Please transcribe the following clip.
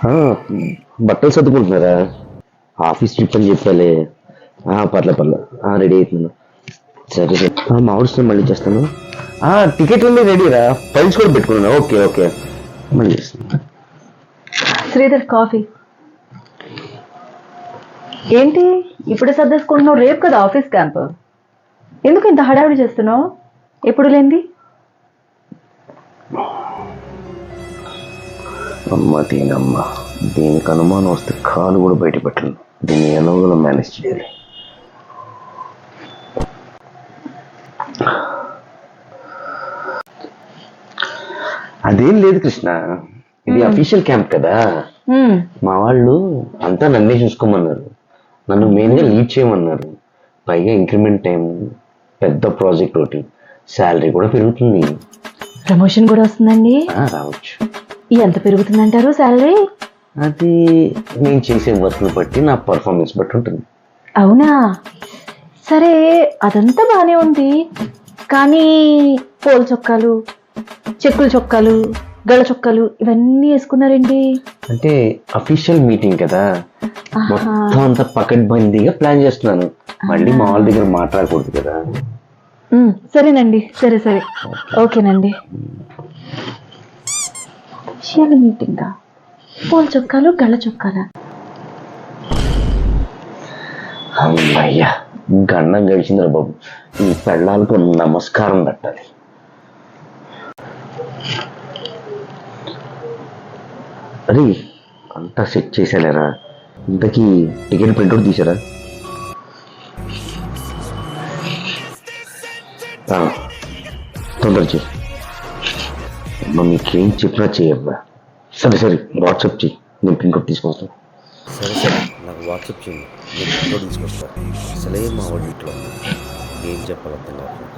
ఆ, బట్టలు సర్దుకుంటున్నారా? Office trip అని చెప్పాలి. పర్లే రెడీ అవుతున్నాను. సరే సరే మామిడి మళ్ళీ చేస్తాను. టికెట్ ఉంది రెడీరా, ఫైల్స్ కూడా పెట్టుకున్నాను. ఓకే ఓకే మళ్ళీ చేస్తాను. శ్రీధర్ కాఫీ. ఏంటి ఇప్పుడు సర్దేసుకుంటున్నావు? రేపు కదా ఆఫీస్ క్యాంప్, ఎందుకు ఇంత హడావిడి చేస్తున్నావు? ఎప్పుడు లేంది. అమ్మ దీనమ్మ, దీనికి అనుమానం వస్తే కాలు కూడా బయట పెట్టను. దీన్ని ఎలాగోలా మేనేజ్ చేయాలి. అదేం లేదు కృష్ణ, ఇది అఫీషియల్ క్యాంప్ కదా. మా వాళ్ళు అంతా నన్నే చూసుకోమన్నారు. నన్ను మెయిన్గా లీడ్ చేయమన్నారు. పైగా ఇంక్రిమెంట్ టైం, పెద్ద ప్రాజెక్ట్ ఒకటి, శాలరీ కూడా పెరుగుతుంది. ప్రమోషన్ కూడా వస్తుందండి? రావచ్చు. ఎంత పెరుగుతుందంటారు శాలరీ? అది నేను చేసే వర్క్ని బట్టి, నా పర్ఫార్మెన్స్ బట్టి ఉంటుంది. అవునా? సరే, అదంతా బానే ఉంది, కానీ పోల్ చొక్కాలు, చెక్కుల చొక్కాలు, గళ్ళ చొక్కాలు ఇవన్నీ వేసుకున్నారేంటి? అంటే అఫీషియల్ మీటింగ్ కదా, మొత్తం అంతా పకడ్బందీగా ప్లాన్ చేస్తున్నాను. మళ్ళీ మా వాళ్ళ దగ్గర మాట్లాడకూడదు కదా. సరేనండి, సరే సరే, ఓకేనండి. అఫీషియల్ మీటింగా? పోల్ చొక్కాలు, గళ్ళ చొక్కాలా? అమ్మయ్యా, గండం గడిచిందిరా బాబు. ఈ పెళ్ళాలకు నమస్కారం పెట్టాలి. అరే, అంతా సెట్ చేసేలేరా? ఇంతకీ టికెట్ ప్రింట్అవుట్ తీసారా? తొందర చేయి. మీకేం చెప్పినా చేయబ్బా. సరే సరే, వాట్సాప్ చేయి, నేను ప్రింట్అవుట్ తీసుకొస్తాను. సరే సరే, నాకు వాట్సాప్ చేయండి, నేను ప్రింట్అవుట్ తీసుకొస్తాను. అసలే మా వాడి ఇంట్లో ఏం చెప్పాలి అర్థం కావట్లేదు.